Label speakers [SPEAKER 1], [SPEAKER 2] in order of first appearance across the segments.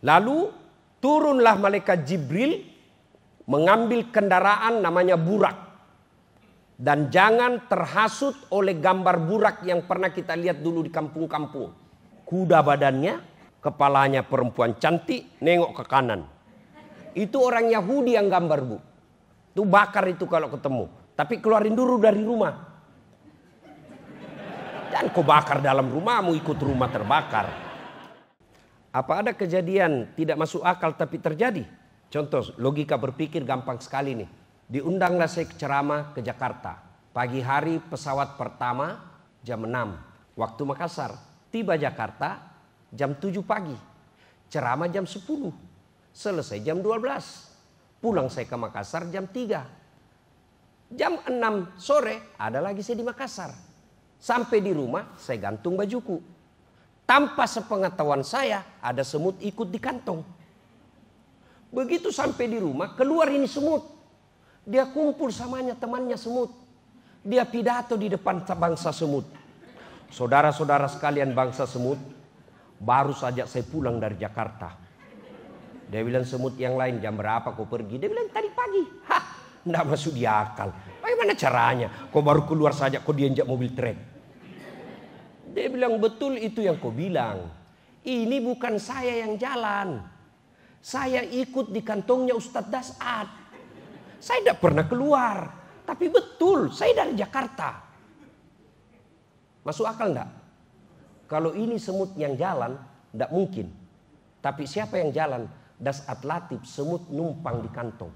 [SPEAKER 1] Lalu turunlah malaikat Jibril mengambil kendaraan namanya burak. Dan jangan terhasut oleh gambar burak yang pernah kita lihat dulu di kampung-kampung. Kuda badannya, kepalanya perempuan cantik, nengok ke kanan. Itu orang Yahudi yang gambar, Bu. Itu bakar itu kalau ketemu. Tapi keluarin dulu dari rumah. Jangan kau bakar dalam rumahmu, ikut rumah terbakar. Apa ada kejadian tidak masuk akal tapi terjadi? Contoh, logika berpikir gampang sekali nih. Diundanglah saya ceramah ke Jakarta. Pagi hari pesawat pertama jam 6 waktu Makassar. Tiba Jakarta jam 7 pagi. Ceramah jam 10. Selesai jam 12. Pulang saya ke Makassar jam 3. Jam 6 sore ada lagi saya di Makassar. Sampai di rumah saya gantung bajuku. Tanpa sepengetahuan saya ada semut ikut di kantong. Begitu sampai di rumah keluar ini semut. Dia kumpul samanya temannya semut. Dia pidato di depan bangsa semut. Saudara-saudara sekalian bangsa semut, baru saja saya pulang dari Jakarta. Dia bilang semut yang lain, jam berapa kau pergi? Dia bilang tadi pagi. Hah, enggak masuk di akal. Bagaimana caranya? Kau baru keluar saja kau diinjak mobil trek. Dia bilang betul itu yang kau bilang. Ini bukan saya yang jalan. Saya ikut di kantongnya Ustadz Das'ad. Saya tidak pernah keluar. Tapi betul, saya dari Jakarta. Masuk akal enggak? Kalau ini semut yang jalan, tidak mungkin. Tapi siapa yang jalan? Das'ad Latif, semut numpang di kantong.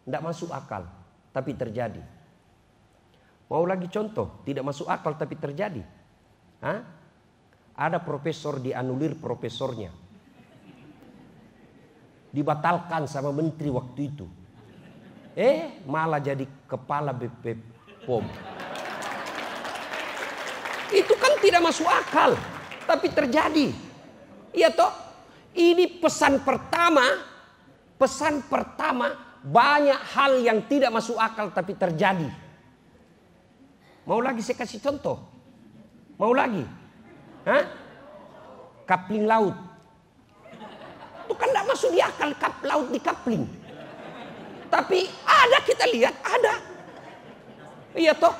[SPEAKER 1] Tidak masuk akal, tapi terjadi. Mau lagi contoh, tidak masuk akal tapi terjadi. Hah? Ada profesor dianulir profesornya. Dibatalkan sama menteri waktu itu. Malah jadi kepala BP POM. Itu kan tidak masuk akal, tapi terjadi. Iya toh? Ini pesan pertama banyak hal yang tidak masuk akal tapi terjadi. Mau lagi saya kasih contoh? Mau lagi? Hah? Kapling laut. Itu kan tidak masuk di akal laut di kapling. Tapi ada, kita lihat ada. Iya toh?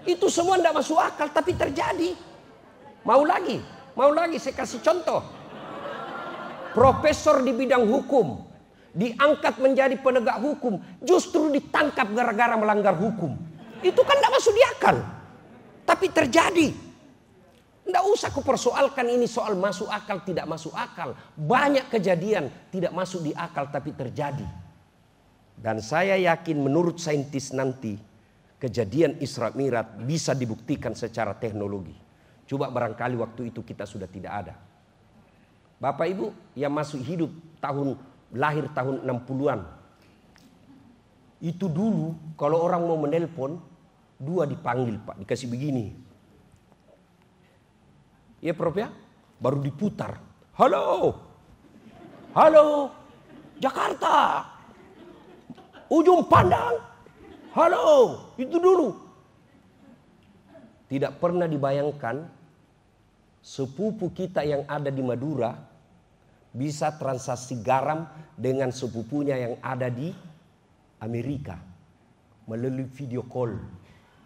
[SPEAKER 1] Itu semua tidak masuk akal tapi terjadi. Mau lagi? Mau lagi saya kasih contoh. Profesor di bidang hukum diangkat menjadi penegak hukum, justru ditangkap gara-gara melanggar hukum. Itu kan tidak masuk di akal, tapi terjadi. Tidak usah kupersoalkan ini soal masuk akal tidak masuk akal. Banyak kejadian tidak masuk di akal tapi terjadi. Dan saya yakin menurut saintis nanti kejadian Isra Mi'raj bisa dibuktikan secara teknologi. Coba barangkali waktu itu kita sudah tidak ada. Bapak Ibu yang masuk hidup lahir tahun 60-an. Itu dulu kalau orang mau menelpon, 2 dipanggil Pak, dikasih begini. Ya Prof ya, baru diputar. Halo, halo, Jakarta, ujung pandang. Halo, itu dulu. Tidak pernah dibayangkan sepupu kita yang ada di Madura bisa transaksi garam dengan sepupunya yang ada di Amerika melalui video call.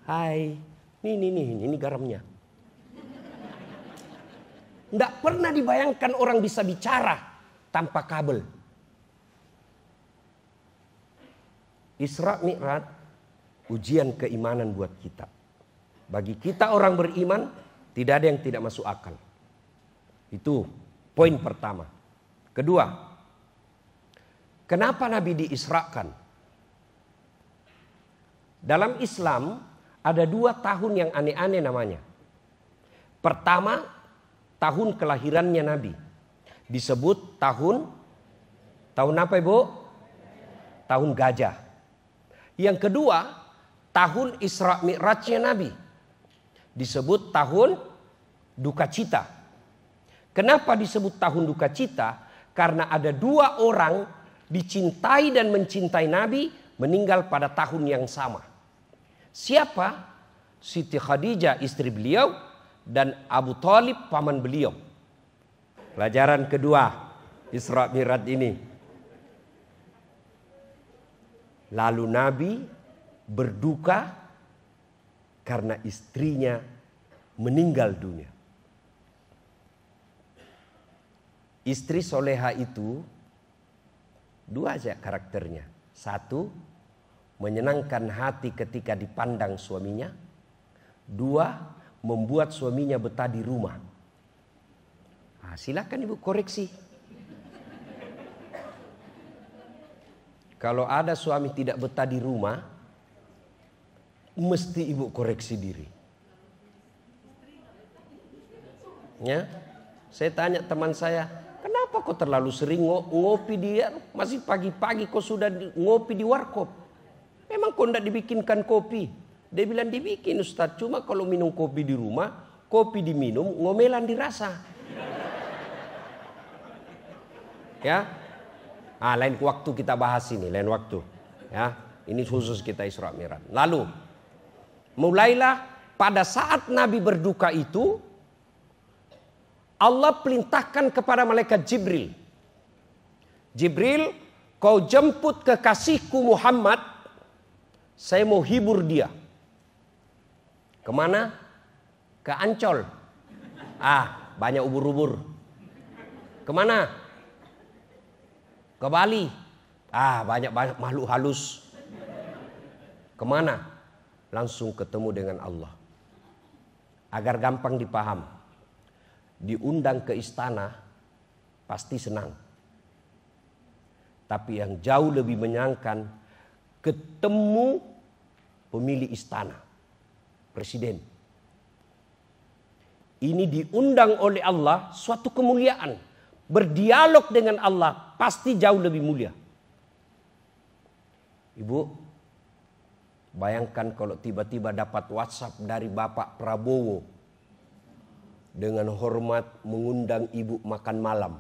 [SPEAKER 1] Hai, ini garamnya. Tidak pernah dibayangkan orang bisa bicara tanpa kabel. Isra Mi'raj ujian keimanan buat kita. Bagi kita orang beriman tidak ada yang tidak masuk akal. Itu poin pertama. Kedua, kenapa Nabi diisrakan? Dalam Islam ada 2 tahun yang aneh-aneh namanya. Pertama, tahun kelahirannya Nabi. Disebut tahun apa Ibu? Tahun gajah. Yang kedua, tahun Isra Mi'rajnya Nabi. Disebut tahun duka cita. Kenapa disebut tahun duka cita? Karena ada 2 orang dicintai dan mencintai Nabi meninggal pada tahun yang sama. Siapa? Siti Khadijah istri beliau dan Abu Thalib paman beliau. Pelajaran kedua Isra Mi'raj ini. Lalu Nabi berduka karena istrinya meninggal dunia. Istri soleha itu dua aja karakternya. Satu, menyenangkan hati ketika dipandang suaminya. Dua, membuat suaminya betah di rumah. Nah, silakan ibu koreksi. Kalau ada suami tidak betah di rumah, mesti ibu koreksi diri. Ya, saya tanya teman saya, kenapa kau terlalu sering ngopi dia? Masih pagi-pagi kau sudah ngopi di warkop. Memang kau tidak dibikinkan kopi? Dia bilang dibikin Ustadz, cuma kalau minum kopi di rumah, kopi diminum, ngomelan dirasa. Ya. Ah, lain waktu kita bahas ini, lain waktu. Ya, ini khusus kita Isra Mi'raj. Lalu, mulailah pada saat Nabi berduka itu, Allah perintahkan kepada malaikat Jibril. Jibril, kau jemput kekasihku Muhammad, saya mau hibur dia. Kemana? Ke Ancol. Ah, banyak ubur-ubur. Kemana? Ke Bali. Ah, banyak makhluk halus. Kemana? Langsung ketemu dengan Allah. Agar gampang dipaham. Diundang ke istana, pasti senang. Tapi yang jauh lebih menyenangkan, ketemu pemilik istana, presiden. Ini diundang oleh Allah, suatu kemuliaan. Berdialog dengan Allah pasti jauh lebih mulia. Ibu, bayangkan kalau tiba-tiba dapat WhatsApp dari Bapak Prabowo dengan hormat mengundang ibu makan malam.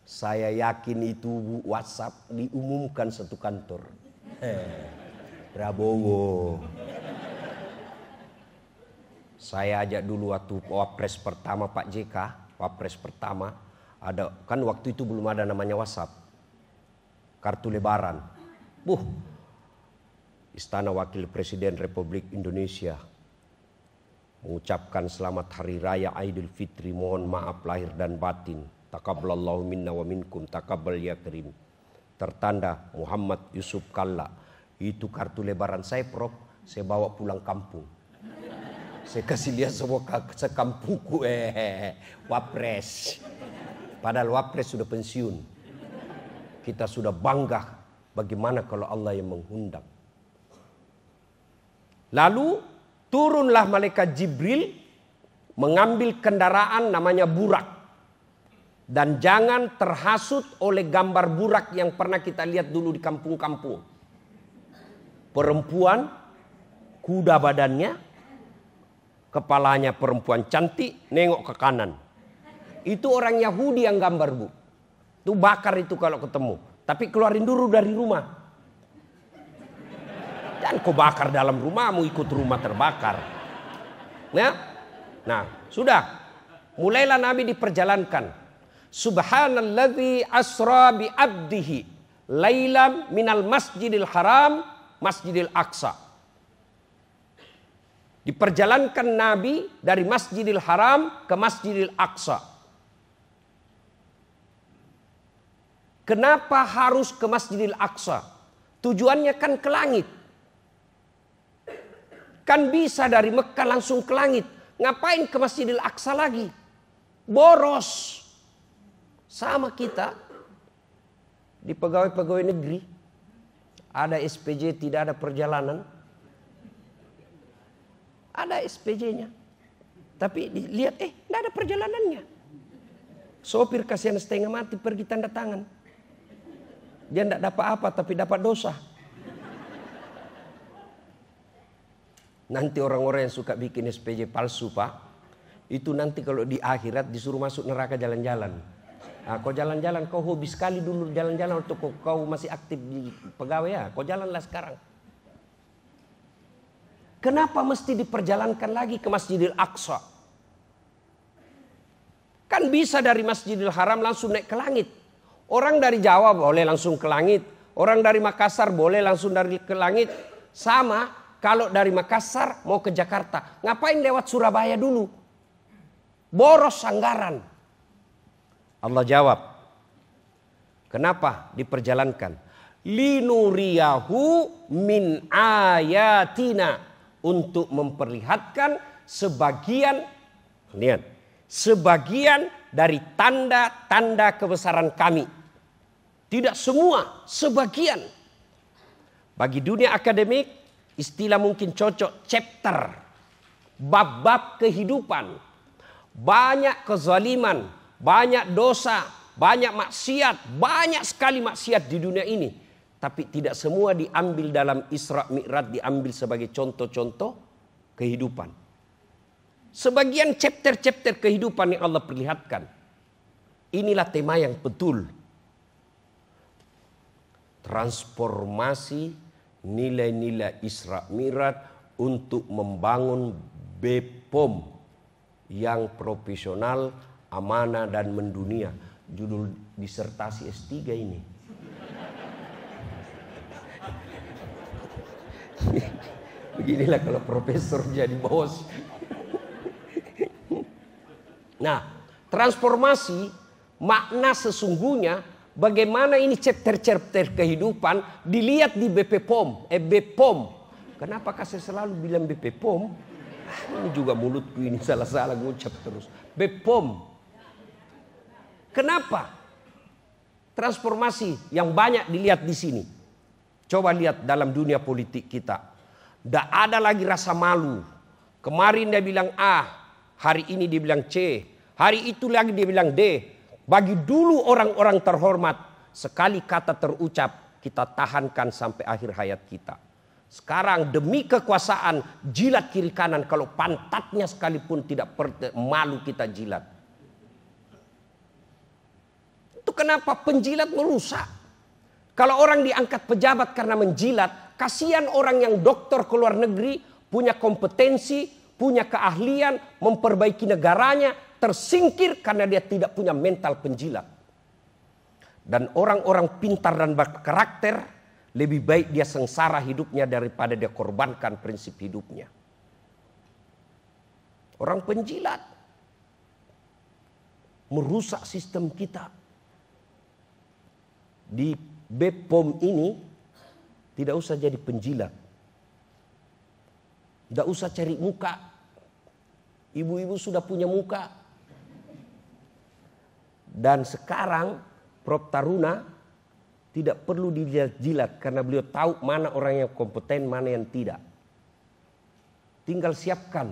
[SPEAKER 1] Saya yakin itu WhatsApp diumumkan satu kantor. Prabowo. Saya ajak dulu waktu Wapres pertama Pak JK, Wapres pertama. Ada kan waktu itu belum ada namanya WhatsApp, kartu lebaran. Istana Wakil Presiden Republik Indonesia mengucapkan selamat Hari Raya Idul Fitri, mohon maaf lahir dan batin. Taqabbalallahu minna wa minkum, taqabbal ya karim. Tertanda Muhammad Yusuf Kalla. Itu kartu lebaran saya, Prof. Saya bawa pulang kampung. Saya kasih lihat semua sekampungku, Wapres. Padahal Wapres sudah pensiun. Kita sudah bangga bagaimana kalau Allah yang mengundang. Lalu turunlah malaikat Jibril mengambil kendaraan namanya burak. Dan jangan terhasut oleh gambar burak yang pernah kita lihat dulu di kampung-kampung. Perempuan, kuda badannya, kepalanya perempuan cantik, nengok ke kanan. Itu orang Yahudi yang gambar, Bu. Itu bakar itu kalau ketemu. Tapi keluarin dulu dari rumah. Jangan kau bakar dalam rumahmu, ikut rumah terbakar. Ya? Nah, sudah. Mulailah Nabi diperjalankan. Subhanalladzi asra bi abdihi lailam minal masjidil haram masjidil aqsa. Diperjalankan Nabi dari Masjidil Haram ke Masjidil Aqsa. Kenapa harus ke Masjidil Aqsa? Tujuannya kan ke langit. Kan bisa dari Mekah langsung ke langit. Ngapain ke Masjidil Aqsa lagi? Boros. Sama kita di pegawai-pegawai negeri. Ada SPJ, tidak ada perjalanan. Ada SPJ-nya. Tapi dilihat, tidak ada perjalanannya. Sopir kasihan setengah mati pergi tanda tangan. Dia tidak dapat apa tapi dapat dosa. Nanti orang-orang yang suka bikin SPJ palsu, Pak, itu nanti kalau di akhirat disuruh masuk neraka jalan-jalan. Nah, kau jalan-jalan, kau hobi sekali dulu jalan-jalan waktu kau masih aktif di pegawai ya. Kau jalanlah sekarang. Kenapa mesti diperjalankan lagi ke Masjidil Aqsa? Kan bisa dari Masjidil Haram langsung naik ke langit. Orang dari Jawa boleh langsung ke langit. Orang dari Makassar boleh langsung ke langit. Sama kalau dari Makassar mau ke Jakarta. Ngapain lewat Surabaya dulu? Boros anggaran. Allah jawab. Kenapa diperjalankan? Linuriyahu min ayatina. Untuk memperlihatkan sebagian, lihat, sebagian dari tanda-tanda kebesaran kami. Tidak semua, sebagian. Bagi dunia akademik, istilah mungkin cocok chapter. Bab-bab kehidupan. Banyak kezaliman, banyak dosa, banyak maksiat. Banyak sekali maksiat di dunia ini. Tapi tidak semua diambil dalam Isra Mi'raj, diambil sebagai contoh-contoh kehidupan. Sebagian chapter-chapter kehidupan yang Allah perlihatkan. Inilah tema yang betul. Transformasi nilai-nilai Isra Mi'raj untuk membangun BPOM yang profesional, amanah dan mendunia. Judul disertasi S3 ini. Beginilah kalau profesor jadi bos. Nah, transformasi makna sesungguhnya bagaimana ini chapter-chapter kehidupan dilihat di BPOM. Kenapa saya selalu bilang BPOM? Ini juga mulutku ini salah-salah ngucap terus. BPOM. Kenapa? Transformasi yang banyak dilihat di sini. Coba lihat dalam dunia politik kita. Tidak ada lagi rasa malu. Kemarin dia bilang A, hari ini dia bilang C. Hari itu lagi dia bilang D. Bagi dulu orang-orang terhormat, sekali kata terucap, kita tahankan sampai akhir hayat kita. Sekarang demi kekuasaan, jilat kiri kanan. Kalau pantatnya sekalipun tidak malu kita jilat. Itu kenapa penjilat merusak. Kalau orang diangkat pejabat karena menjilat, kasihan orang yang doktor ke luar negeri, punya kompetensi, punya keahlian, memperbaiki negaranya, tersingkir karena dia tidak punya mental penjilat. Dan orang-orang pintar dan berkarakter, lebih baik dia sengsara hidupnya daripada dia korbankan prinsip hidupnya. Orang penjilat merusak sistem kita. Di BPOM ini tidak usah jadi penjilat. Tidak usah cari muka. Ibu-ibu sudah punya muka. Dan sekarang Prof. Taruna tidak perlu dijilat karena beliau tahu mana orang yang kompeten, mana yang tidak. Tinggal siapkan.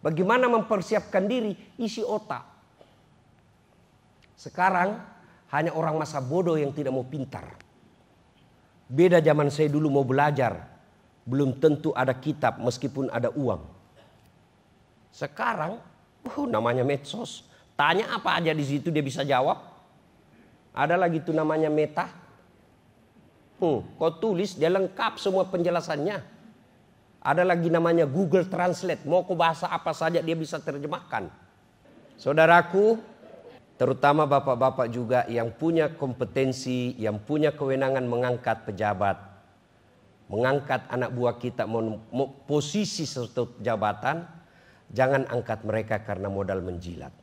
[SPEAKER 1] Bagaimana mempersiapkan diri? Isi otak. Sekarang hanya orang masa bodoh yang tidak mau pintar. Beda zaman saya dulu mau belajar. Belum tentu ada kitab meskipun ada uang. Sekarang namanya medsos. Tanya apa aja di situ dia bisa jawab. Ada lagi tuh namanya Meta. Kau tulis dia lengkap semua penjelasannya. Ada lagi namanya Google Translate. Mau kau bahasa apa saja dia bisa terjemahkan. Saudaraku, terutama bapak-bapak juga yang punya kompetensi, yang punya kewenangan mengangkat pejabat, mengangkat anak buah kita posisi suatu jabatan, jangan angkat mereka karena modal menjilat.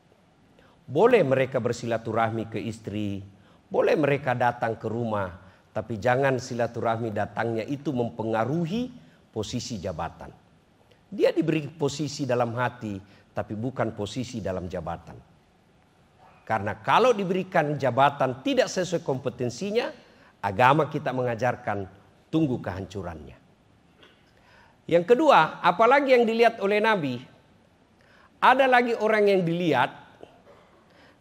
[SPEAKER 1] Boleh mereka bersilaturahmi ke istri, boleh mereka datang ke rumah, tapi jangan silaturahmi datangnya itu mempengaruhi posisi jabatan. Dia diberi posisi dalam hati, tapi bukan posisi dalam jabatan. Karena kalau diberikan jabatan tidak sesuai kompetensinya, agama kita mengajarkan tunggu kehancurannya. Yang kedua, apalagi yang dilihat oleh Nabi, ada lagi orang yang dilihat,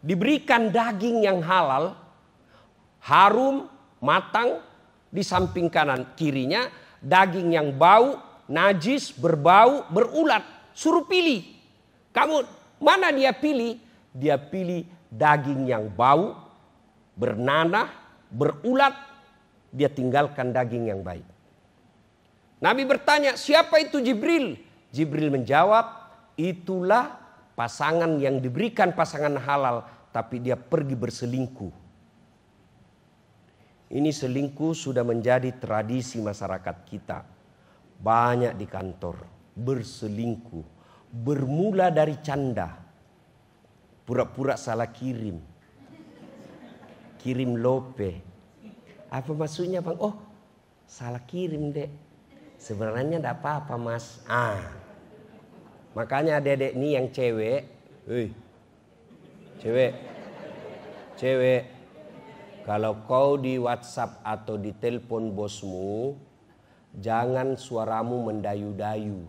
[SPEAKER 1] diberikan daging yang halal, harum, matang, di samping kanan kirinya, daging yang bau, najis, berbau, berulat. Suruh pilih. Kamu, mana dia pilih? Dia pilih daging yang bau, bernanah, berulat, dia tinggalkan daging yang baik. Nabi bertanya, siapa itu Jibril? Jibril menjawab, itulah pasangan yang diberikan pasangan halal tapi dia pergi berselingkuh. Ini selingkuh sudah menjadi tradisi masyarakat kita. Banyak di kantor berselingkuh. Bermula dari canda. Pura-pura salah kirim. Kirim lope. Apa maksudnya bang? Oh salah kirim dek. Sebenarnya tidak apa-apa mas. Makanya dedek nih yang cewek. Cewek. Kalau kau di WhatsApp atau di telepon bosmu, jangan suaramu mendayu-dayu.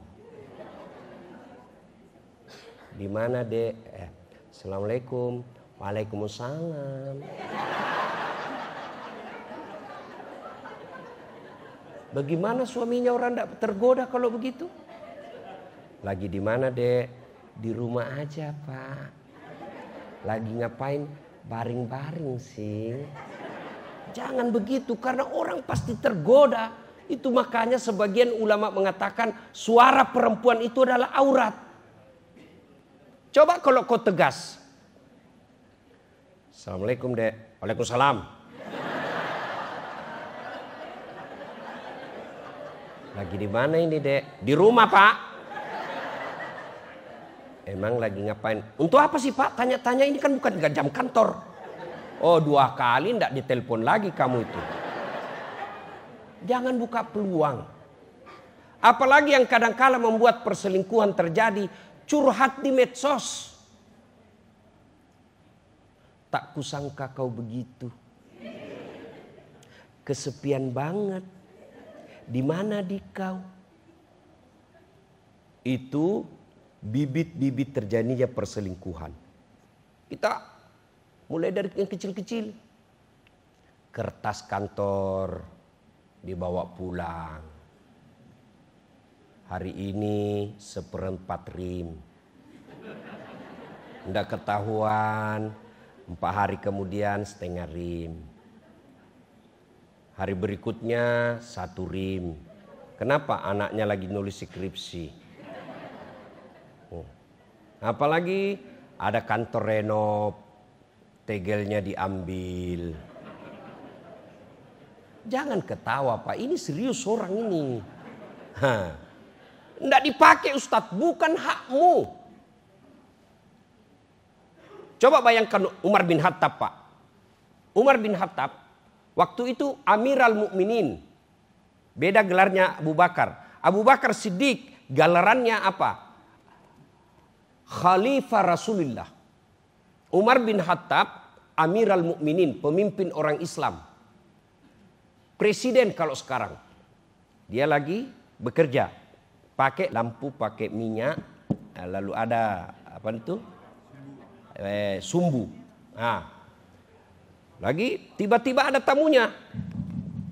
[SPEAKER 1] Di mana dek? Assalamualaikum. Waalaikumsalam. Bagaimana suaminya orang tidak tergoda kalau begitu? Lagi di mana dek? Di rumah aja pak. Lagi ngapain? Baring-baring sih. Jangan begitu karena orang pasti tergoda. Itu makanya sebagian ulama mengatakan suara perempuan itu adalah aurat. Coba kalau kau tegas. Assalamualaikum dek. Waalaikumsalam. Lagi di mana ini dek? Di rumah pak. Emang lagi ngapain? Untuk apa sih pak? Tanya-tanya ini kan bukan jam kantor. Oh 2 kali ndak ditelepon lagi kamu itu. Jangan buka peluang. Apalagi yang kadang-kala membuat perselingkuhan terjadi. Curhat di medsos. Tak kusangka kau begitu. Kesepian banget. Di mana di kau? Itu bibit-bibit terjadinya perselingkuhan. Kita mulai dari yang kecil-kecil. Kertas kantor dibawa pulang. Hari ini 1/4 rim. Nggak ketahuan, 4 hari kemudian 1/2 rim. Hari berikutnya 1 rim. Kenapa? Anaknya lagi nulis skripsi. Apalagi ada kantor renov, tegelnya diambil. Jangan ketawa pak, ini serius orang ini. Nggak dipakai Ustadz, bukan hakmu. Coba bayangkan Umar bin Khattab pak. Umar bin Khattab waktu itu Amiral Mukminin. Beda gelarnya Abu Bakar. Abu Bakar Siddiq gelarannya apa? Khalifah Rasulullah. Umar bin Khattab Amiral Mukminin, pemimpin orang Islam. Presiden kalau sekarang. Dia lagi bekerja. Pakai lampu, pakai minyak. Lalu ada apa itu? Sumbu. Lagi tiba-tiba ada tamunya.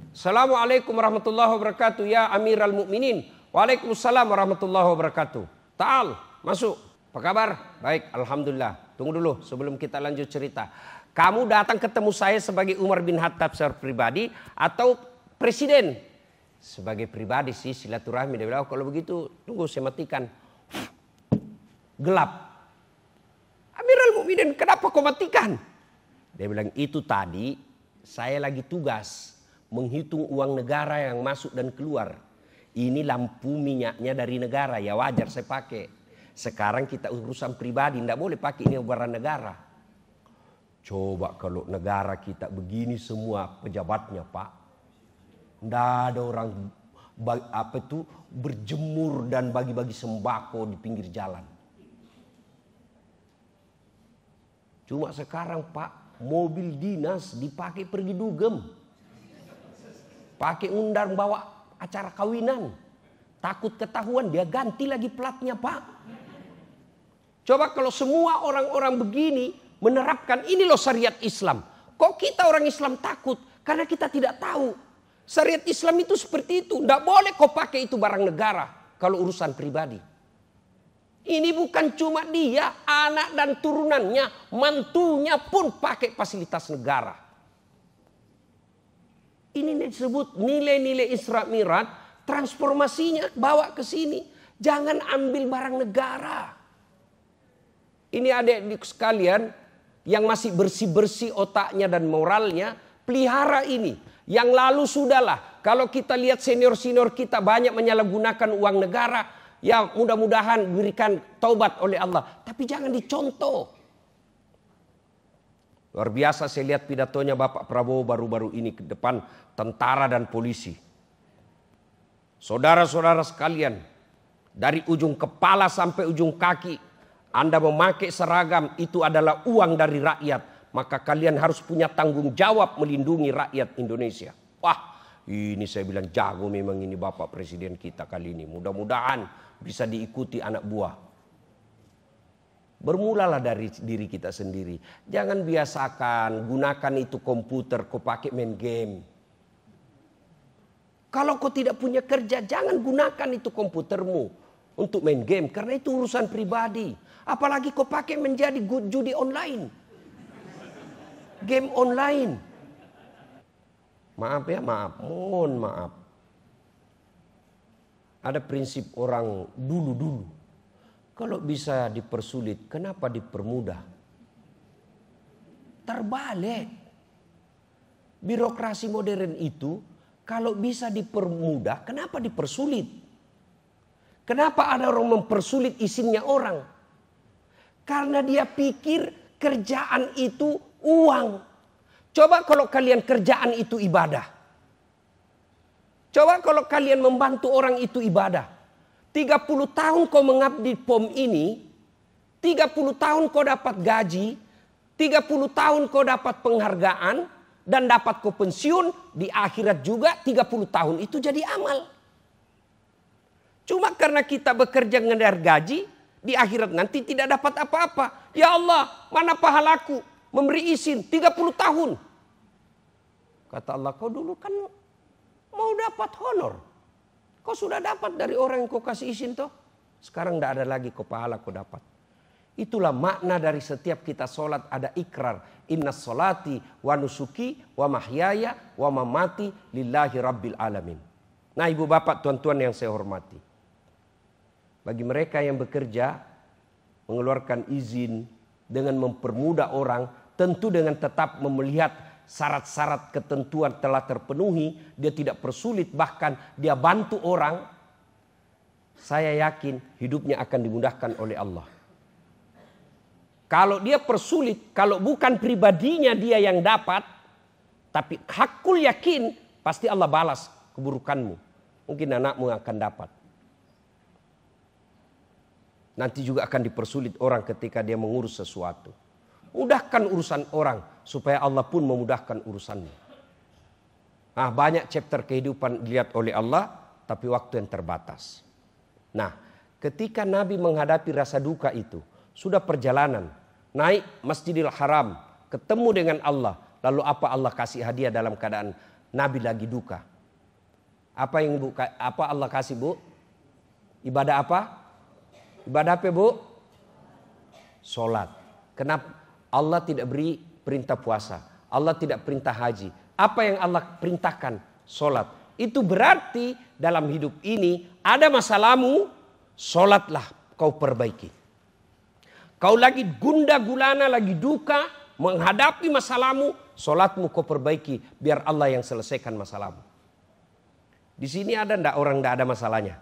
[SPEAKER 1] Assalamualaikum warahmatullahi wabarakatuh. Ya Amiral Mukminin. Waalaikumsalam warahmatullahi wabarakatuh. Ta'al, masuk. Apa kabar? Baik, alhamdulillah. Tunggu dulu sebelum kita lanjut cerita. Kamu datang ketemu saya sebagai Umar bin Khattab secara pribadi atau presiden? Sebagai pribadi sih, silaturahmi. Dia bilang, kalau begitu tunggu saya matikan. Gelap. Amiral Mukminin, kenapa kau matikan? Dia bilang, itu tadi saya lagi tugas menghitung uang negara yang masuk dan keluar. Ini lampu minyaknya dari negara, ya wajar saya pakai. Sekarang kita urusan pribadi, tidak boleh pakai ini barang negara. Coba kalau negara kita begini semua pejabatnya pak. Tidak ada orang berjemur dan bagi-bagi sembako di pinggir jalan. Cuma sekarang pak, mobil dinas dipakai pergi dugem. Pakai undang bawa acara kawinan. Takut ketahuan dia ganti lagi platnya pak. Coba kalau semua orang-orang begini menerapkan ini loh syariat Islam. Kok kita orang Islam takut? Karena kita tidak tahu. Syariat Islam itu seperti itu. Tidak boleh kau pakai itu barang negara kalau urusan pribadi. Ini bukan cuma dia, anak dan turunannya, mantunya pun pakai fasilitas negara. Ini disebut nilai-nilai Isra Mi'raj, transformasinya bawa ke sini. Jangan ambil barang negara. Ini adik-adik sekalian yang masih bersih-bersih otaknya dan moralnya, pelihara ini. Yang lalu sudahlah, kalau kita lihat senior-senior kita banyak menyalahgunakan uang negara, ya mudah-mudahan diberikan taubat oleh Allah. Tapi jangan dicontoh. Luar biasa saya lihat pidatonya Bapak Prabowo baru-baru ini ke depan tentara dan polisi. Saudara-saudara sekalian, dari ujung kepala sampai ujung kaki, Anda memakai seragam itu adalah uang dari rakyat. Maka kalian harus punya tanggung jawab melindungi rakyat Indonesia. Wah, ini saya bilang jago memang ini Bapak Presiden kita kali ini. Mudah-mudahan bisa diikuti anak buah. Bermulalah dari diri kita sendiri. Jangan biasakan gunakan itu komputer kau pakai main game. Kalau kau tidak punya kerja, jangan gunakan itu komputermu untuk main game. Karena itu urusan pribadi. Apalagi kau pakai menjadi judi online. Game online. Maaf ya, maaf. Mohon maaf. Ada prinsip orang dulu-dulu. Kalau bisa dipersulit, kenapa dipermudah? Terbalik. Birokrasi modern itu kalau bisa dipermudah, kenapa dipersulit? Kenapa ada orang mempersulit izinnya orang? Karena dia pikir kerjaan itu uang. Coba kalau kalian kerjaan itu ibadah. Coba kalau kalian membantu orang itu ibadah. 30 tahun kau mengabdi POM ini, 30 tahun kau dapat gaji, 30 tahun kau dapat penghargaan, dan dapat kau pensiun, di akhirat juga 30 tahun itu jadi amal. Cuma karena kita bekerja ngejar gaji, di akhirat nanti tidak dapat apa-apa. Ya Allah, mana pahalaku memberi izin 30 tahun. Kata Allah, kau dulu kan mau dapat honor. Kau sudah dapat dari orang yang kau kasih izin toh. Sekarang tidak ada lagi kau pahala kau dapat. Itulah makna dari setiap kita sholat ada ikrar. Inna sholati wa nusuki wa mahyaya wa mamati lillahi rabbil alamin. Nah ibu bapak tuan-tuan yang saya hormati. Bagi mereka yang bekerja mengeluarkan izin dengan mempermudah orang. Tentu dengan tetap melihat syarat-syarat ketentuan telah terpenuhi, dia tidak persulit, bahkan dia bantu orang, saya yakin hidupnya akan dimudahkan oleh Allah. Kalau dia persulit, kalau bukan pribadinya dia yang dapat, tapi hakul yakin, pasti Allah balas keburukanmu. Mungkin anakmu akan dapat. Nanti juga akan dipersulit orang ketika dia mengurus sesuatu. Mudahkan urusan orang supaya Allah pun memudahkan urusanmu. Nah, banyak chapter kehidupan dilihat oleh Allah, tapi waktu yang terbatas. Nah, ketika Nabi menghadapi rasa duka itu, sudah perjalanan, naik Masjidil Haram, ketemu dengan Allah, lalu apa Allah kasih hadiah dalam keadaan Nabi lagi duka? Apa Allah kasih, Bu? Ibadah apa? Ibadah apa, Bu? Sholat. Kenapa? Allah tidak beri perintah puasa. Allah tidak perintah haji. Apa yang Allah perintahkan? Sholat. Itu berarti dalam hidup ini ada masalahmu, sholatlah kau perbaiki. Kau lagi gundah gulana, lagi duka, menghadapi masalahmu, sholatmu kau perbaiki. Biar Allah yang selesaikan masalahmu. Di sini ada ndak orang ndak ada masalahnya?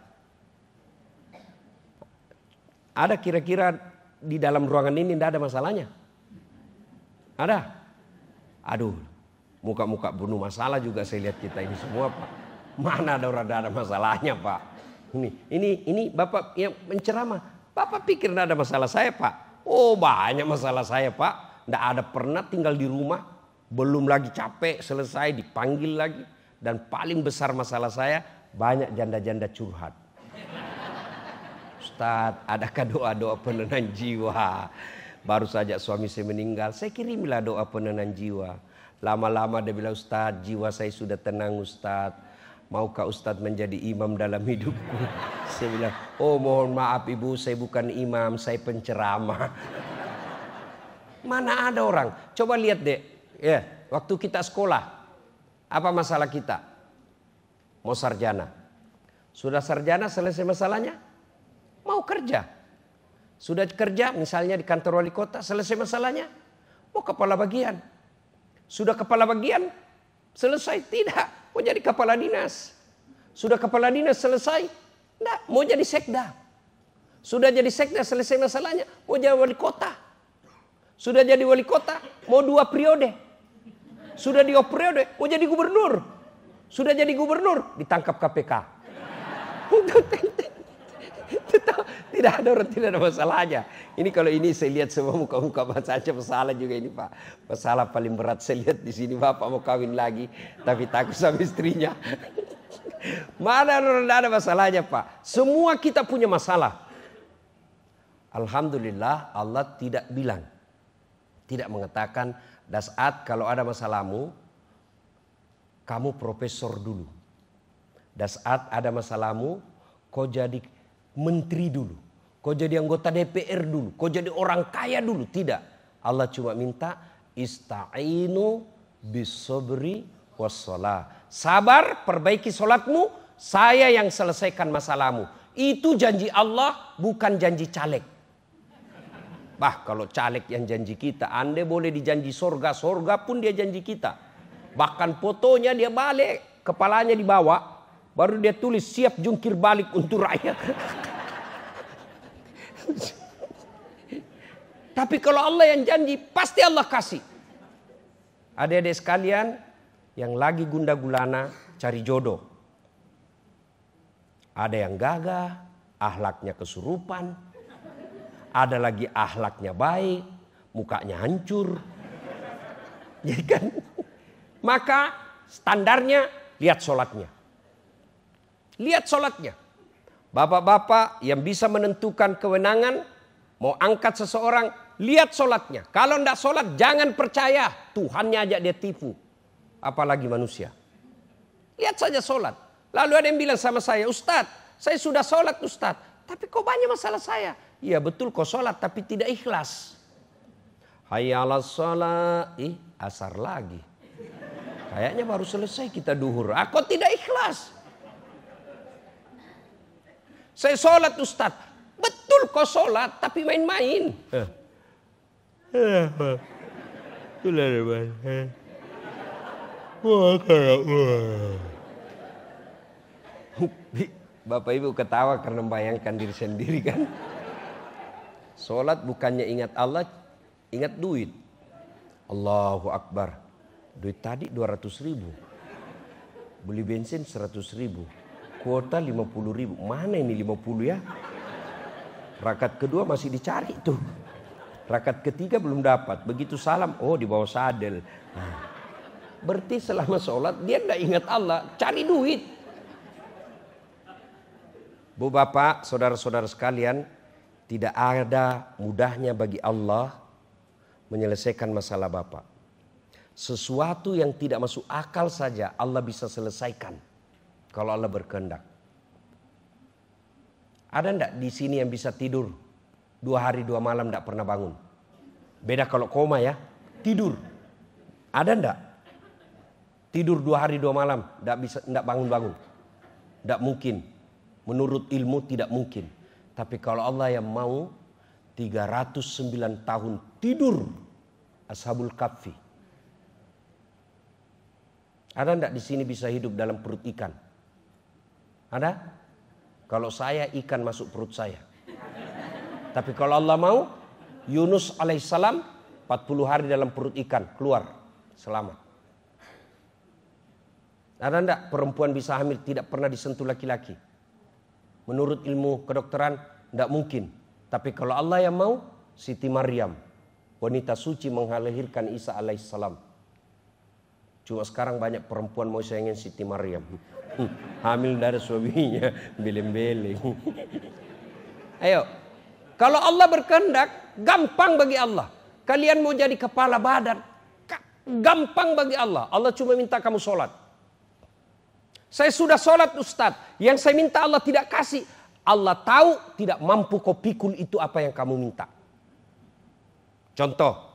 [SPEAKER 1] Ada kira-kira di dalam ruangan ini ndak ada masalahnya? Ada? Aduh, muka-muka bunuh masalah juga saya lihat kita ini semua, Pak. Mana ada orang ada masalahnya, Pak? Ini Bapak yang menceramah. Bapak pikir tidak ada masalah saya, Pak? Oh, banyak masalah saya, Pak. Tidak ada pernah tinggal di rumah, belum lagi capek, selesai dipanggil lagi. Dan paling besar masalah saya, banyak janda-janda curhat. Ustadz, adakah doa-doa penenang jiwa? Baru saja suami saya meninggal, saya kirimilah doa penenang jiwa. Lama-lama dia bilang, Ustadz, jiwa saya sudah tenang, Ustadz. Maukah Ustadz menjadi imam dalam hidupku? Saya bilang, oh mohon maaf ibu, saya bukan imam, saya penceramah. Mana ada orang? Coba lihat deh, ya, waktu kita sekolah, apa masalah kita? Mau sarjana. Sudah sarjana selesai masalahnya? Mau kerja. Sudah kerja misalnya di kantor wali kota, selesai masalahnya, mau kepala bagian. Sudah kepala bagian, selesai, tidak, mau jadi kepala dinas. Sudah kepala dinas selesai, tidak, mau jadi sekda. Sudah jadi sekda, selesai masalahnya, mau jadi wali kota. Sudah jadi wali kota, mau 2 periode. Sudah 2 periode, mau jadi gubernur. Sudah jadi gubernur, ditangkap KPK. Tidak ada masalahnya. Ini kalau ini saya lihat semua muka-muka saja masalah juga ini Pak. Masalah paling berat saya lihat di sini, bapak mau kawin lagi tapi takut sama istrinya. Mana ada masalahnya Pak. Semua kita punya masalah. Alhamdulillah Allah tidak bilang, tidak mengatakan Dasat kalau ada masalahmu kamu profesor dulu. Dasat ada masalahmu kau jadi menteri dulu. Kau jadi anggota DPR dulu. Kau jadi orang kaya dulu. Tidak. Allah cuma minta ista'inu bisobri wassalah. Sabar, perbaiki solatmu. Saya yang selesaikan masalahmu. Itu janji Allah, bukan janji caleg. Bah, kalau caleg yang janji kita, Anda boleh dijanji sorga. Sorga pun dia janji kita. Bahkan fotonya dia balik, kepalanya dibawa. Baru dia tulis siap jungkir balik untuk rakyat. Tapi kalau Allah yang janji, pasti Allah kasih. Adik-adik sekalian yang lagi gundah gulana cari jodoh. Ada yang gagah, akhlaknya kesurupan. Ada lagi akhlaknya baik, mukanya hancur. Jadi kan, maka standarnya lihat sholatnya. Lihat sholatnya. Bapak-bapak yang bisa menentukan kewenangan, mau angkat seseorang, lihat sholatnya. Kalau tidak sholat, jangan percaya. Tuhannya aja dia tipu. Apalagi manusia. Lihat saja sholat. Lalu ada yang bilang sama saya, Ustadz, saya sudah sholat Ustadz. Tapi kok banyak masalah saya? Iya betul kok sholat, tapi tidak ikhlas. Hayya 'alas sholat. Asar lagi. Kayaknya baru selesai kita duhur. Aku tidak ikhlas. Saya sholat Ustadz. Betul kok sholat tapi main-main. Bapak Ibu ketawa karena membayangkan diri sendiri kan. Sholat bukannya ingat Allah, ingat duit. Allahu Akbar. Duit tadi 200.000. Beli bensin 100.000. Kuota 50.000. Mana ini 50 ya? Rakaat kedua masih dicari tuh. Rakaat ketiga belum dapat. Begitu salam, oh di bawah sadel. Nah, berarti selama sholat dia tidak ingat Allah, cari duit. Bu bapak, saudara-saudara sekalian, tidak ada mudahnya bagi Allah menyelesaikan masalah bapak. Sesuatu yang tidak masuk akal saja Allah bisa selesaikan. Kalau Allah berkehendak. Ada enggak di sini yang bisa tidur 2 hari 2 malam enggak pernah bangun? Beda kalau koma ya, tidur. Ada enggak? Tidur 2 hari 2 malam enggak bangun-bangun. Enggak mungkin. Menurut ilmu tidak mungkin. Tapi kalau Allah yang mau 309 tahun tidur Ashabul Kahfi. Ada enggak di sini bisa hidup dalam perut ikan? Ada? Kalau saya ikan masuk perut saya. Tapi kalau Allah mau, Yunus alaihissalam 40 hari dalam perut ikan keluar selamat. Ada enggak perempuan bisa hamil tidak pernah disentuh laki-laki? Menurut ilmu kedokteran enggak mungkin. Tapi kalau Allah yang mau, Siti Maryam, wanita suci melahirkan Isa alaihissalam. Cuma sekarang banyak perempuan mau sayangin Siti Maryam. Hamil dari suaminya, beleng-beleng. Ayo, kalau Allah berkehendak, gampang bagi Allah. Kalian mau jadi kepala badan, gampang bagi Allah. Allah cuma minta kamu sholat. Saya sudah sholat Ustadz, yang saya minta Allah tidak kasih. Allah tahu tidak mampu kau pikul itu apa yang kamu minta. Contoh,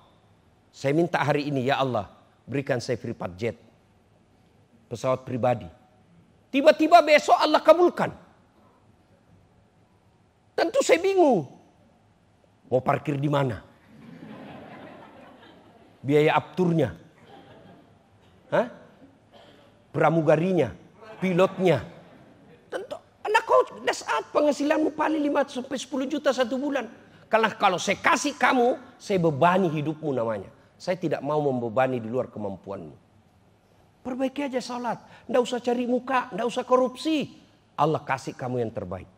[SPEAKER 1] saya minta hari ini, ya Allah, berikan saya private jet, pesawat pribadi. Tiba-tiba besok Allah kabulkan. Tentu saya bingung. Mau parkir di mana? Biaya apturnya. Hah? Pramugarinya, pilotnya. Tentu, anak kau pada saat penghasilanmu paling 5 sampai 10 juta satu bulan. Karena kalau saya kasih kamu, saya bebani hidupmu namanya. Saya tidak mau membebani di luar kemampuanmu. Perbaiki aja salat. Nggak usah cari muka, nggak usah korupsi. Allah kasih kamu yang terbaik.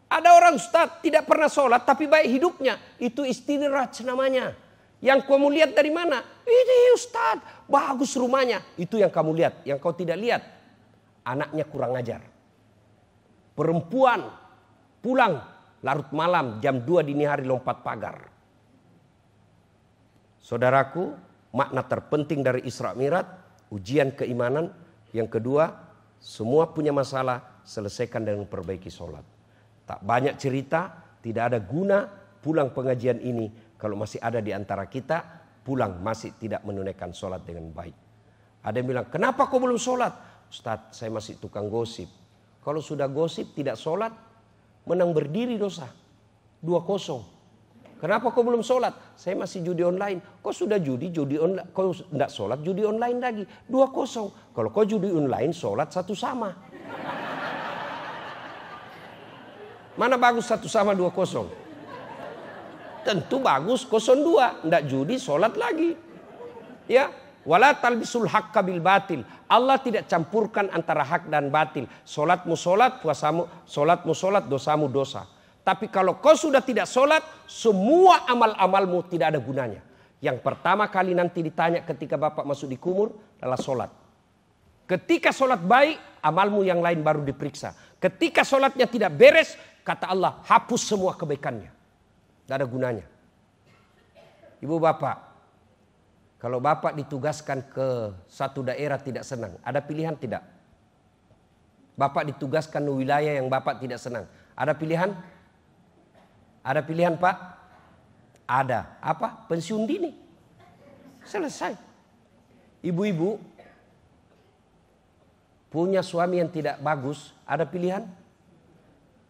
[SPEAKER 1] Ada orang Ustaz tidak pernah sholat tapi baik hidupnya. Itu istidraj namanya. Yang kamu lihat dari mana? Ini Ustaz, bagus rumahnya. Itu yang kamu lihat. Yang kau tidak lihat, anaknya kurang ajar. Perempuan pulang larut malam jam 2 dini hari lompat pagar. Saudaraku, makna terpenting dari Isra Mi'raj, ujian keimanan. Yang kedua, semua punya masalah, selesaikan dengan perbaiki sholat. Tak banyak cerita, tidak ada guna pulang pengajian ini kalau masih ada di antara kita pulang masih tidak menunaikan sholat dengan baik. Ada yang bilang, kenapa kau belum sholat? Ustaz, saya masih tukang gosip. Kalau sudah gosip tidak sholat, menang berdiri dosa. 2-0. Kenapa kau belum sholat? Saya masih judi online. Kau sudah judi online. Kau tidak sholat, judi online lagi. 2-0. Kalau kau judi online, sholat satu sama. Mana bagus 1 sama 2-0? Tentu bagus 0-2. Nggak judi, sholat lagi. Ya, wala talbisul haqqa bil batil. Allah tidak campurkan antara hak dan batil. Sholatmu sholat, puasamu, sholatmu sholat, dosamu dosa. Tapi kalau kau sudah tidak sholat, semua amal-amalmu tidak ada gunanya. Yang pertama kali nanti ditanya ketika Bapak masuk di kubur adalah sholat. Ketika sholat baik, amalmu yang lain baru diperiksa. Ketika sholatnya tidak beres, kata Allah, hapus semua kebaikannya. Tidak ada gunanya. Ibu bapak, kalau bapak ditugaskan ke satu daerah tidak senang, ada pilihan tidak? Bapak ditugaskan di wilayah yang bapak tidak senang, ada pilihan? Ada pilihan pak? Ada. Apa? Pensiun dini. Selesai. Ibu-ibu punya suami yang tidak bagus, ada pilihan?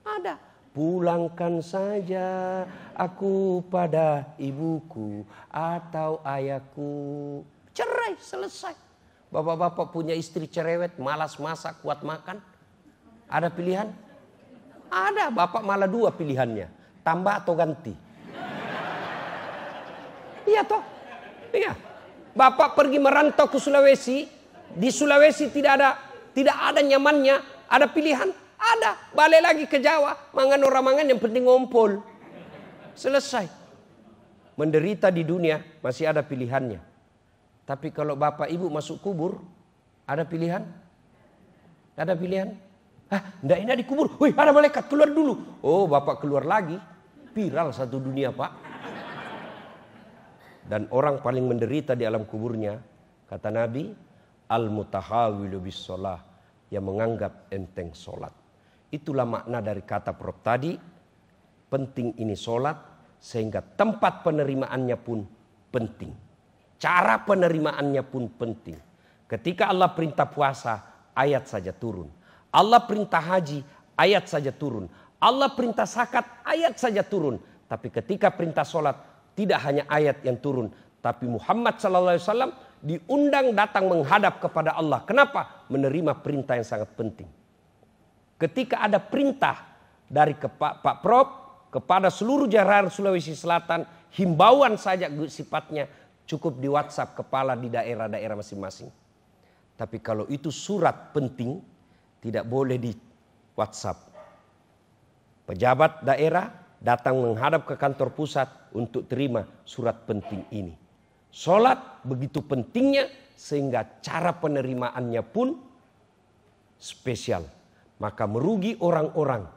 [SPEAKER 1] Ada. Pulangkan saja aku pada ibuku atau ayahku. Cerai, selesai. Bapak-bapak punya istri cerewet, malas masak, kuat makan. Ada pilihan? Ada. Bapak malah 2 pilihannya. Tambah atau ganti. Iya toh? Iya. Bapak pergi merantau ke Sulawesi. Di Sulawesi tidak ada nyamannya. Ada pilihan? Ada, balik lagi ke Jawa, mangan orang mangan yang penting ngompol. Selesai. Menderita di dunia masih ada pilihannya. Tapi kalau bapak ibu masuk kubur, ada pilihan? Ada pilihan? Enggak enak di kubur. Wih, ada malaikat, keluar dulu. Oh, bapak keluar lagi. Viral satu dunia, Pak. Dan orang paling menderita di alam kuburnya, kata Nabi, al-mutahawilu bis sholah, yang menganggap enteng sholat. Itulah makna dari kata Prof tadi. Penting ini sholat, sehingga tempat penerimaannya pun penting. Cara penerimaannya pun penting. Ketika Allah perintah puasa, ayat saja turun. Allah perintah haji, ayat saja turun. Allah perintah zakat, ayat saja turun. Tapi ketika perintah sholat, tidak hanya ayat yang turun. Tapi Muhammad SAW diundang datang menghadap kepada Allah. Kenapa? Menerima perintah yang sangat penting. Ketika ada perintah dari Pak Prof kepada seluruh jajaran Sulawesi Selatan, himbauan saja sifatnya, cukup di WhatsApp kepala di daerah-daerah masing-masing. Tapi kalau itu surat penting, tidak boleh di WhatsApp. Pejabat daerah datang menghadap ke kantor pusat untuk terima surat penting ini. Sholat begitu pentingnya sehingga cara penerimaannya pun spesial. Maka merugi orang-orang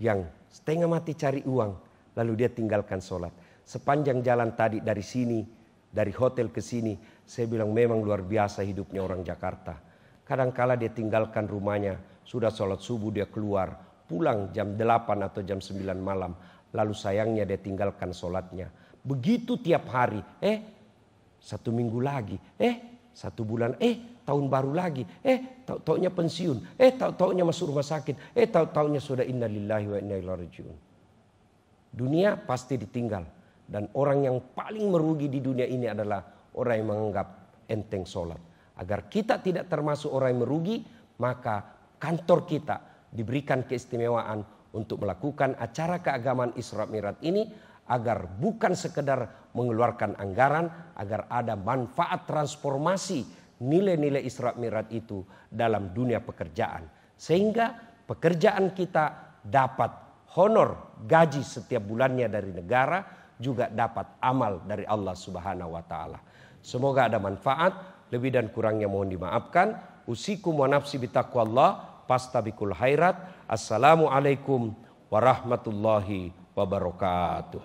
[SPEAKER 1] yang setengah mati cari uang lalu dia tinggalkan sholat. Sepanjang jalan tadi dari sini, dari hotel ke sini, saya bilang memang luar biasa hidupnya orang Jakarta. Kadangkala dia tinggalkan rumahnya, sudah sholat subuh dia keluar, pulang jam 8 atau jam 9 malam. Lalu sayangnya dia tinggalkan sholatnya. Begitu tiap hari, 1 minggu lagi, 1 bulan, tahun baru lagi, tahu-taunya pensiun, tahu-taunya masuk rumah sakit, tahu-taunya sudah innalillahi wa inna ilaihi rajiun. dunia pasti ditinggal. Dan orang yang paling merugi di dunia ini adalah orang yang menganggap enteng sholat. Agar kita tidak termasuk orang yang merugi, maka kantor kita diberikan keistimewaan untuk melakukan acara keagamaan Isra Mi'raj ini, agar bukan sekedar mengeluarkan anggaran, agar ada manfaat transformasi nilai-nilai Isra Mi'raj itu dalam dunia pekerjaan. Sehingga pekerjaan kita dapat honor, gaji setiap bulannya dari negara, juga dapat amal dari Allah Subhanahu wa taala. Semoga ada manfaat, lebih dan kurangnya mohon dimaafkan. Usikum wa nafsi bitaqwallah, fastabiqul khairat. Assalamualaikum warahmatullahi wabarakatuh.